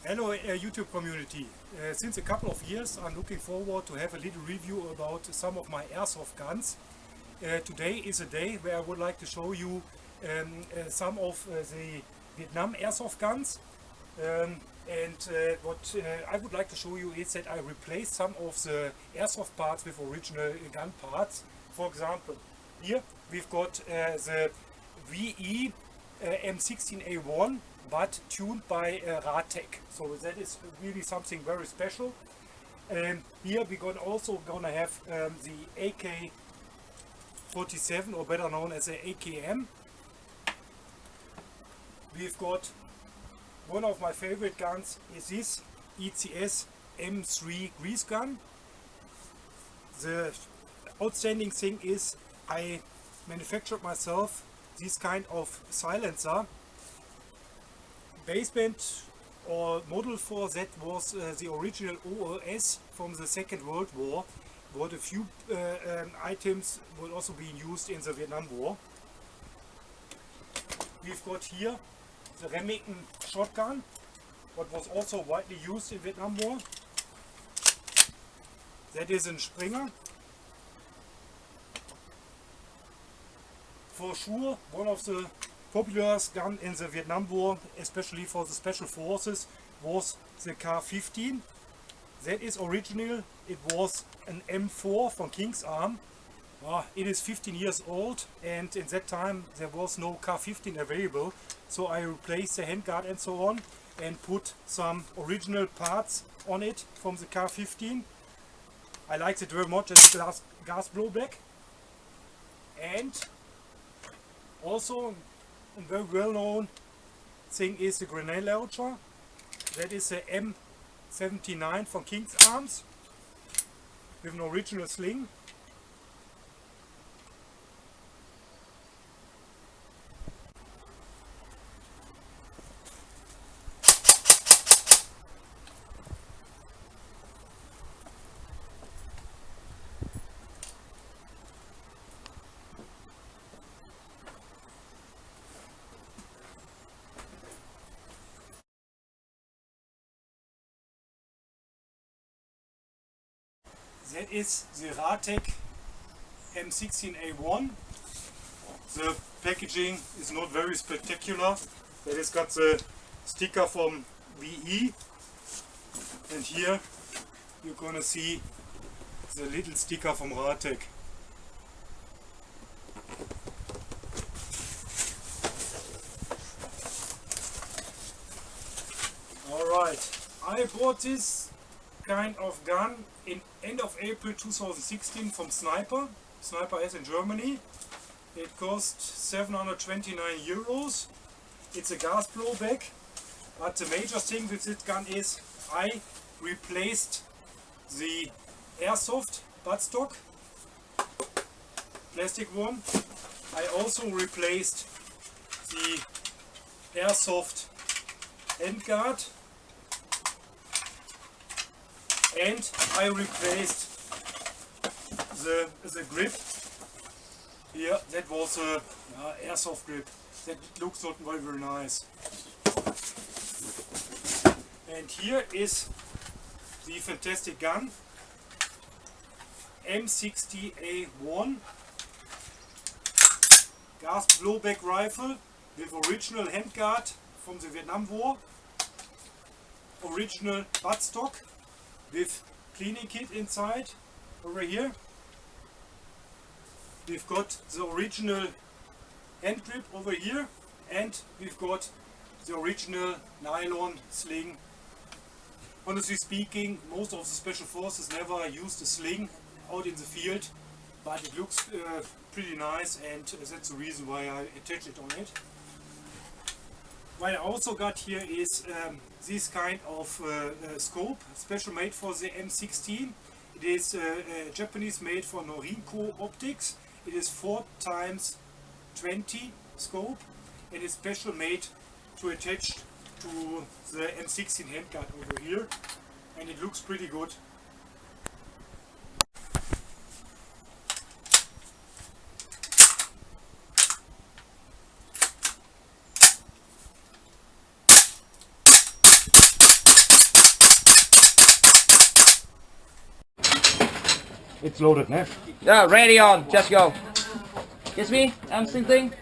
Hello YouTube community. Since a couple of years I'm looking forward to have a little review about some of my airsoft guns. Today is a day where I would like to show you some of the Vietnam airsoft guns. What I would like to show you is that I replaced some of the airsoft parts with original gun parts. For example, here we've got the Viet M16 E2 but tuned by Ratec, so that is really something very special. Here we're also gonna have the AK-47, or better known as the AKM. We've got one of my favorite guns is this ICS M3 Grease Gun. The outstanding thing is I manufactured myself this kind of silencer. Baseband or model for that was the original OOS from the Second World War, but a few items were also being used in the Vietnam War. We've got here the Remington shotgun, what was also widely used in Vietnam War. That is a Springer. For sure, one of the popular gun in the Vietnam War, especially for the special forces, was the K-15. That is original. It was an M4 from King's Arm. It is 15 years old, and in that time there was no K-15 available, so I replaced the handguard and so on and put some original parts on it from the K-15. I liked it very much as gas blowback. And also a very well-known thing is the grenade launcher. That is the M79 from King's Arms with an original sling. That is the Ratec M16 E2. The packaging is not very spectacular. It has got the sticker from VE, and here you're gonna see the little sticker from Ratec. Alright, I bought this kind of gun in end of April 2016 from Sniper S in Germany. It cost 729 euros. It's a gas blowback, but the major thing with this gun is I replaced the airsoft buttstock, plastic one. I also replaced the airsoft handguard, and I replaced the grip. Here, that was a airsoft grip. That looks not very nice. And here is the fantastic gun, M60 E2 gas blowback rifle with original handguard from the Vietnam War, original buttstock with cleaning kit inside. Over here we've got the original hand grip over here, and we've got the original nylon sling. Honestly speaking, most of the special forces never used a sling out in the field, but it looks pretty nice, and that's the reason why I attach it on it. What I also got here is this kind of scope, special made for the M16. It is Japanese made for Norinco Optics. It is 4x20 scope, and it's special made to attach to the M16 handguard over here, and it looks pretty good. It's loaded, ne? Yeah, ready on, just go. Yes, me? I'm same thing.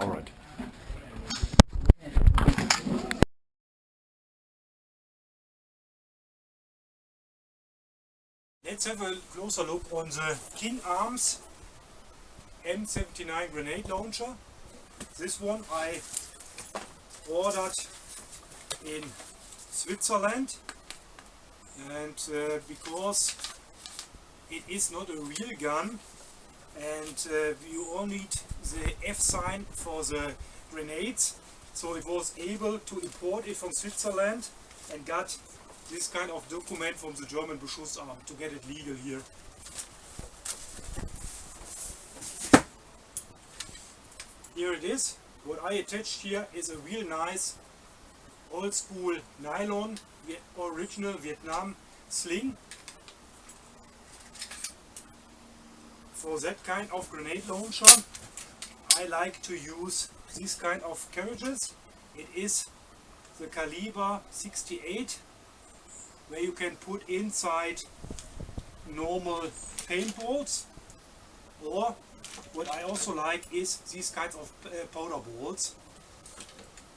Alright. Let's have a closer look on the King Arms M79 grenade launcher. This one I ordered in Switzerland, and because it is not a real gun and you all need the F sign for the grenades, so it was able to import it from Switzerland and got this kind of document from the German Beschussamt to get it legal here. Here it is. What I attached here is a real nice old school nylon original Vietnam sling. For that kind of grenade launcher I like to use these kind of carriages. It is the caliber 68, where you can put inside normal paintballs, or what I also like is these kinds of powder balls.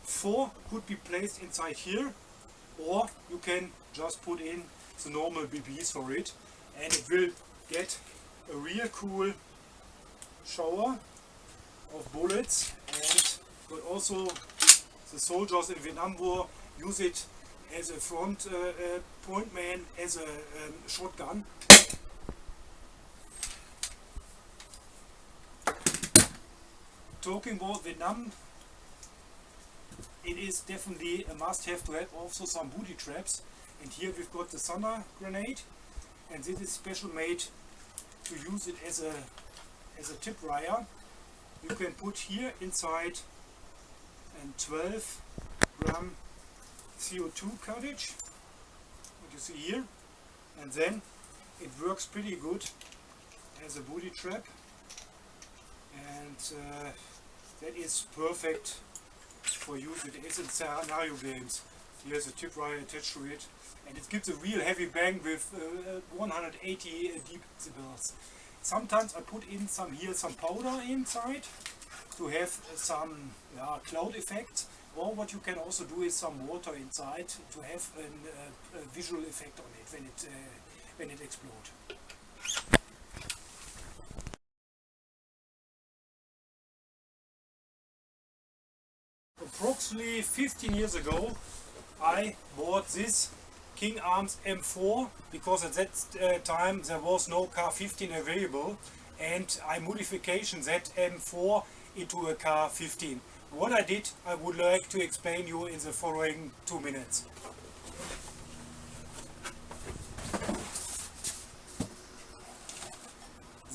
4 could be placed inside here, or you can just put in the normal BBs for it, and it will get a real cool shower of bullets. And but also the soldiers in Vietnam War use it as a front point man, as a shotgun. Talking about Vietnam, it is definitely a must-have to have also some booty traps. And here we've got the Thunder grenade, and this is special made to use it as a tip wire. You can put here inside a 12 gram CO2 cartridge, what you see here, and then it works pretty good as a booty trap, and that is perfect for use. It is in scenario games. Here's a tip wire attached to it, and it gives a real heavy bang with 180 decibels. Sometimes I put in some powder inside to have some cloud effect, or what you can also do is some water inside to have a visual effect on it when it explodes. Approximately 15 years ago I bought this King Arms M4 because at that time there was no K15 available, and I modification that M4 into a K15. What I did, I would like to explain you in the following 2 minutes.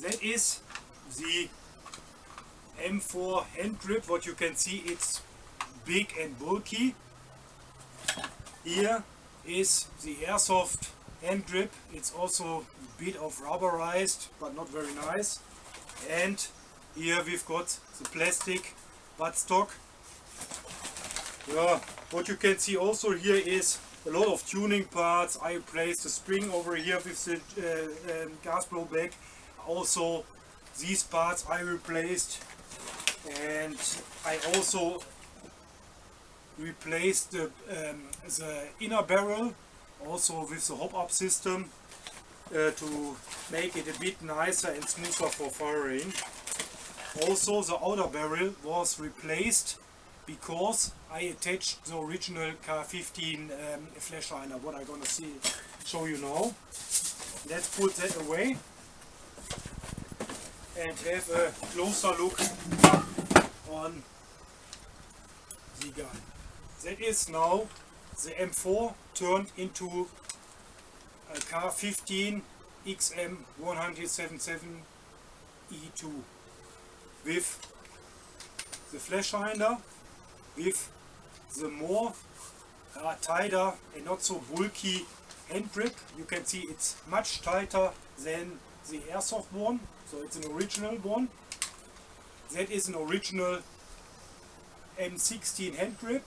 That is the M4 hand grip. What you can see, it's big and bulky. Here is the Airsoft hand grip. It's also a bit of rubberized, but not very nice. And here we've got the plastic buttstock. Yeah, what you can see also here is a lot of tuning parts. I replaced the spring over here with the gas blowback. Also these parts I replaced, and I also replaced the inner barrel also with the hop-up system to make it a bit nicer and smoother for firing. Also the outer barrel was replaced because I attached the original K15 flash liner, what I'm gonna show you now. Let's put that away and have a closer look on the gun. That is now the M4 turned into a car 15 XM177 E2 with the flash hinder, with the more tighter and not so bulky hand grip. You can see it's much tighter than the airsoft one, so it's an original one. That is an original M16 hand grip.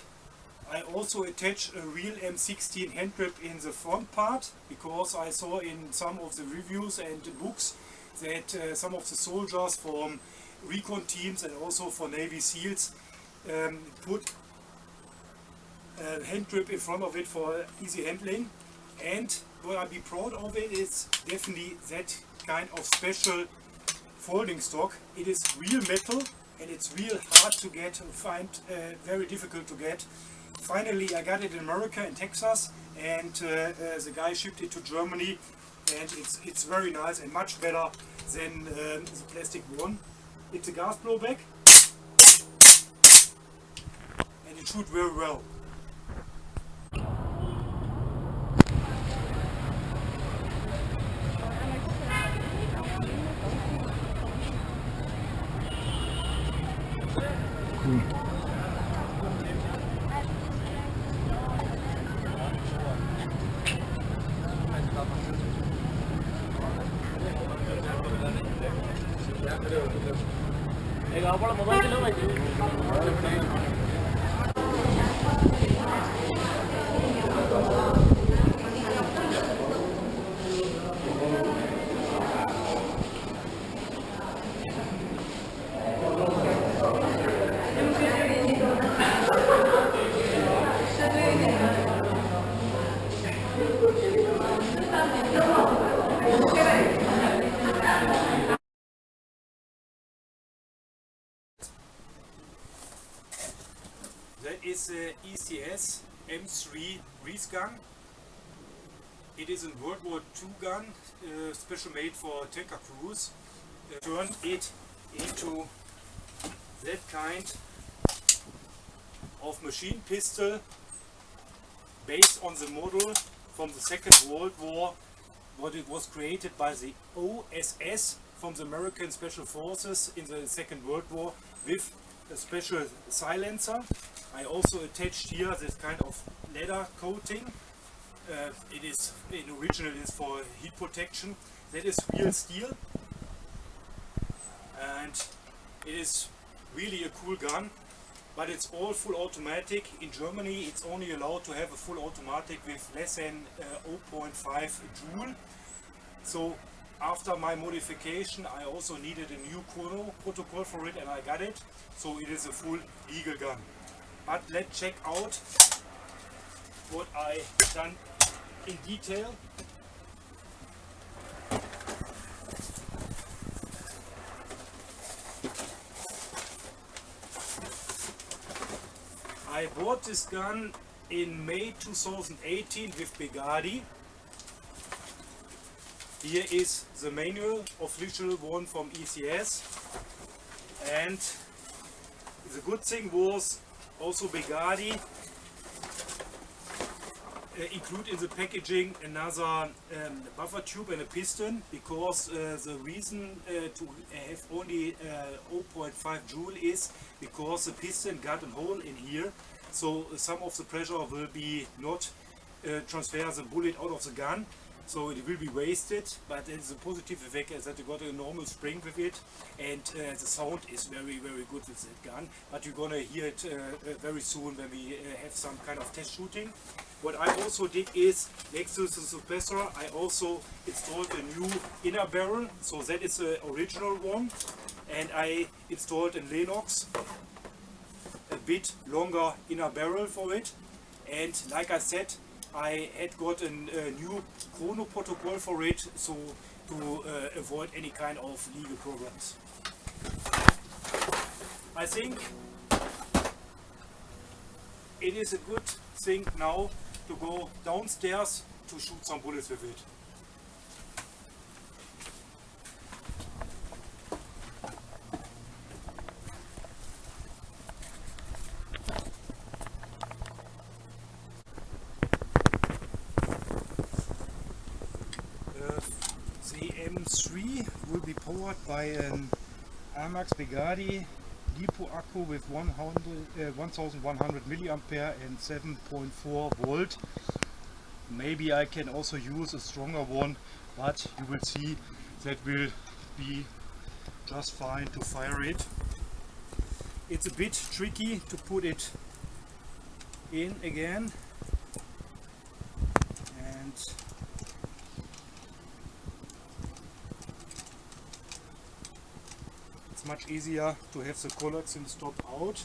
I also attached a real M16 hand grip in the front part, because I saw in some of the reviews and books that some of the soldiers from recon teams and also for Navy SEALs put a hand grip in front of it for easy handling. And what I'd be proud of it is definitely that kind of special folding stock. It is real metal and it's real hard to get, very difficult to get. Finally I got it in America, in Texas, and the guy shipped it to Germany, and it's very nice and much better than the plastic one. It's a gas blowback and it shoots very well. That is the ICS M3 Grease Gun. It is a World War II gun, special made for tanker crews. Turn it into that kind of machine pistol based on the model from the Second World War, what it was created by the OSS from the American Special Forces in the Second World War, with a special silencer. I also attached here this kind of leather coating. It is in original is for heat protection. That is real steel, and it is really a cool gun. But it's all full automatic. In Germany, it's only allowed to have a full automatic with less than 0.5 joule. So after my modification, I also needed a new chrono protocol for it, and I got it. So it is a full legal gun. But let's check out what I done in detail. I bought this gun in May 2018 with Begadi. Here is the manual, official one from ECS, and the good thing was also Begadi include in the packaging another buffer tube and a piston, because the reason to have only 0.5 joule is because the piston got a hole in here, so some of the pressure will be not transfer the bullet out of the gun, so it will be wasted. But it's a positive effect is that you got a normal spring with it, and the sound is very good with that gun. But you're gonna hear it very soon when we have some kind of test shooting. What I also did is, next to the suppressor, I also installed a new inner barrel. So that is the original one, and I installed in Lennox a bit longer inner barrel for it. And like I said, I had got a new chrono protocol for it, so to avoid any kind of legal problems. I think it is a good thing now to go downstairs to shoot some bullets with it. powered by an Amax Begadi LiPo accu with 1100 milliampere and 7.4 volt. Maybe I can also use a stronger one, but you will see that will be just fine to fire it. It's a bit tricky to put it in again, and it's much easier to have the collagen stop out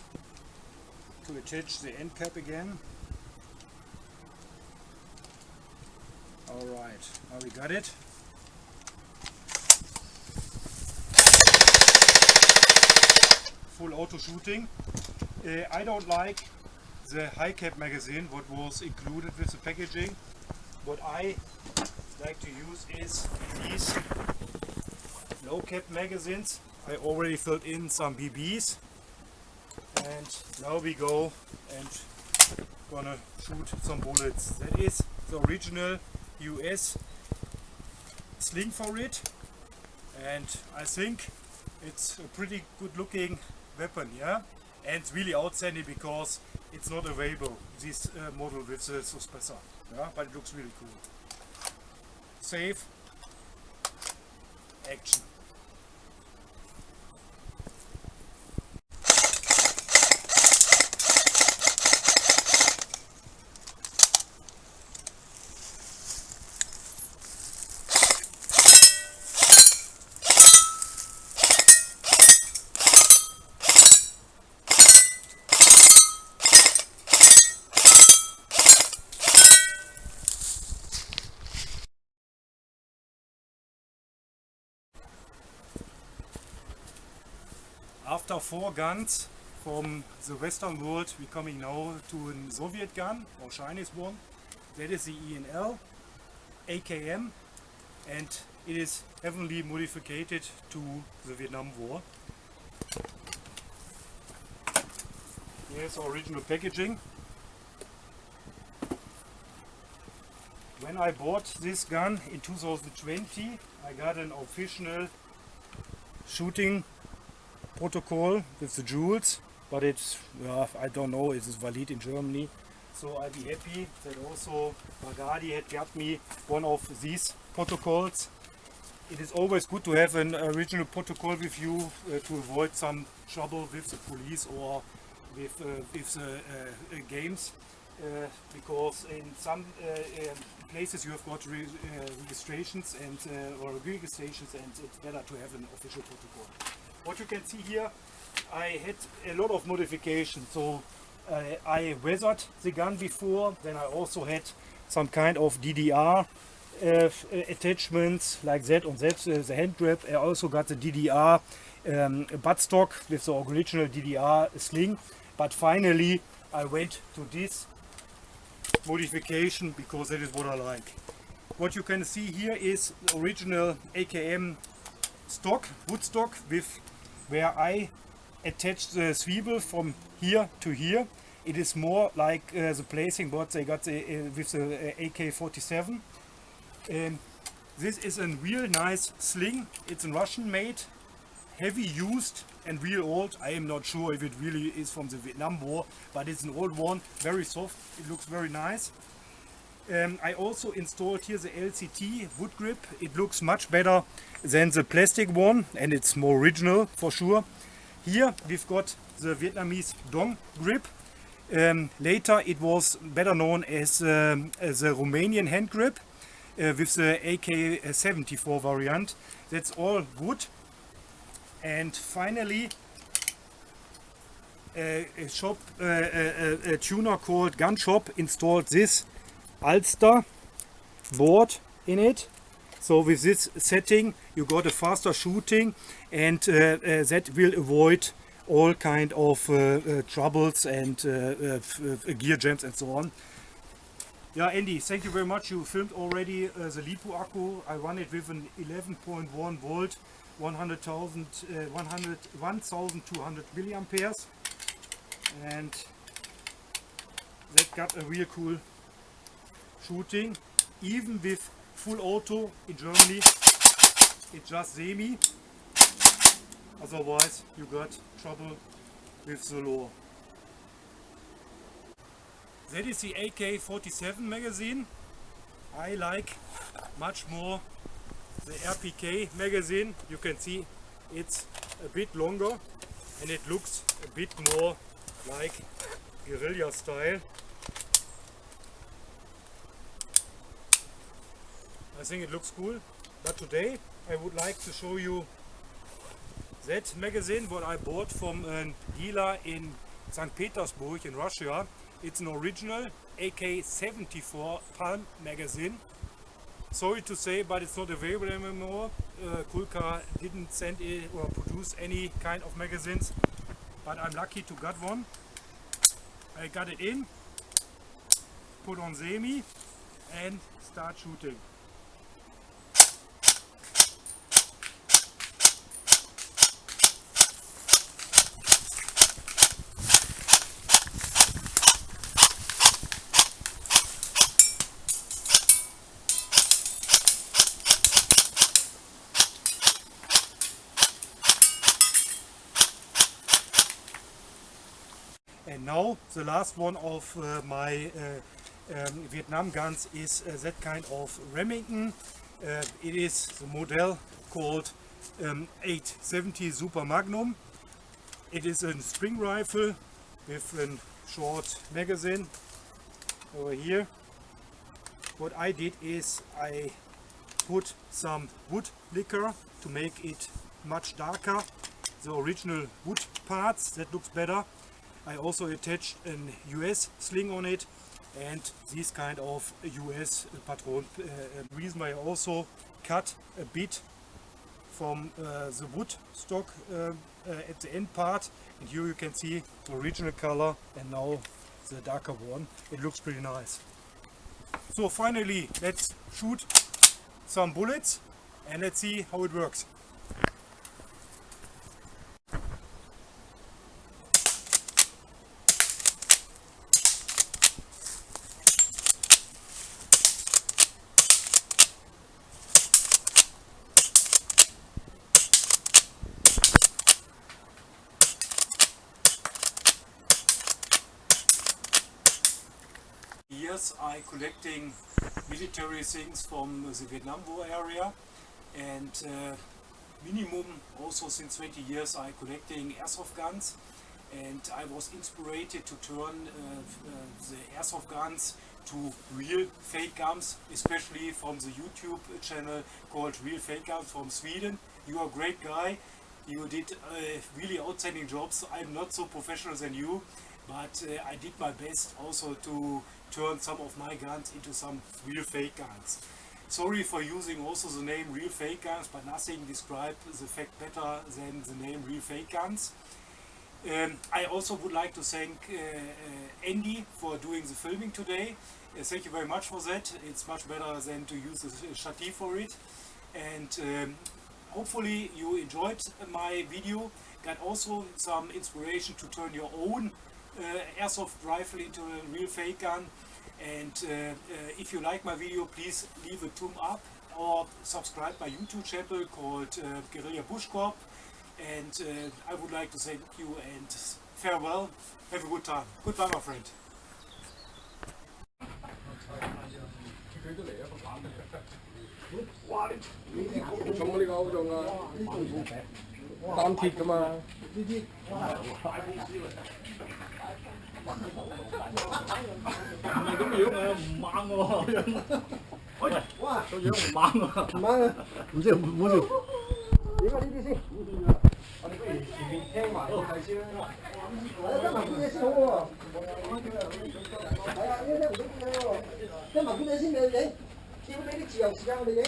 to attach the end cap again. Alright, now we got it. Full auto shooting. I don't like the high cap magazine what was included with the packaging. What I like to use is these low cap magazines. I already filled in some BBs, and now we go and gonna shoot some bullets. That is the original US sling for it, and I think it's a pretty good looking weapon, yeah, and it's really outstanding because it's not available, this model with the suppressor, yeah, but it looks really cool. Safe action. After 4 guns from the Western world, we're coming now to a Soviet gun or Chinese one. That is the ENL AKM, and it is heavily modified to the Vietnam War. Here's the original packaging. When I bought this gun in 2020, I got an official shooting protocol with the jewels, but it's, I don't know, it is valid in Germany, so I'll be happy that also Bagadi had got me one of these protocols. It is always good to have an original protocol with you to avoid some trouble with the police or with games, because in some places you have got registrations and or registrations, and it's better to have an official protocol. What you can see here, I had a lot of modifications. So I weathered the gun before, then I also had some kind of DDR attachments like that on that, the hand grip. I also got the DDR buttstock with the original DDR sling, but finally I went to this modification because that is what I like. What you can see here is the original AKM stock, wood stock, with where I attached the swivel from here to here. It is more like the placing what they got with the AK-47. This is a real nice sling. It's a Russian made, heavy used and real old. I am not sure if it really is from the Vietnam War, but it's an old one, very soft. It looks very nice. I also installed here the LCT wood grip. It looks much better than the plastic one, and it's more original for sure. Here we've got the Vietnamese Dong grip. Later it was better known as the Romanian hand grip with the AK-74 variant. That's all good. And finally a tuner called Gun Shop installed this Ulster board in it. So with this setting you got a faster shooting, and that will avoid all kind of troubles and gear jams and so on. Yeah, Andy, thank you very much. You filmed already the LiPo accu. I run it with an 11.1 volt, 1200 milliamperes, and that got a real cool shooting. Even with full auto in Germany, it's just semi. otherwise you got trouble with the law. That is the AK-47 magazine. I like much more the RPK magazine. You can see it's a bit longer and it looks a bit more like guerrilla style. I think it looks cool, but today I would like to show you that magazine what I bought from a dealer in St. Petersburg in Russia. It's an original AK-74 Palm magazine. Sorry to say, but it's not available anymore. Kulka didn't send it or produce any kind of magazines, but I'm lucky to get one. I got it in, put on semi and start shooting. And now the last one of my Vietnam guns is that kind of Remington. It is the model called 870 Super Magnum. It is a spring rifle with a short magazine over here. What I did is I put some wood lacquer to make it much darker. The original wood parts, that looks better. I also attached an US sling on it and this kind of US patron. Reason why I also cut a bit from the wood stock at the end part, and here you can see the original color and now the darker one. It looks pretty nice. So finally let's shoot some bullets and let's see how it works. Years I collecting military things from the Vietnam War area, and minimum also since 20 years I collecting airsoft guns, and I was inspired to turn the airsoft guns to real fake guns, especially from the YouTube channel called Real Fake Guns from Sweden. You are a great guy, you did really outstanding jobs. I'm not so professional than you, but I did my best also to turn some of my guns into some real fake guns. Sorry for using also the name Real Fake Guns, but nothing describes the fact better than the name Real Fake Guns. I also would like to thank Andy for doing the filming today. Thank you very much for that. It's much better than to use the shati for it. And hopefully you enjoyed my video, got also some inspiration to turn your own airsoft rifle into a real fake gun. And if you like my video, please leave a thumb up or subscribe my YouTube channel called Guerilla Bush Corp. And I would like to thank you and farewell. Have a good time. Goodbye, my friend. Tam thịt cơ mà. Mày đúng hiểu mà mang rồi. Ôi trời, tôi nhớ mang rồi. Mang. Muốn gì? Muốn gì? Đi mà đi đi. Cái mà cái này xin đấy. Chứ mấy cái chiều xíu đi đấy.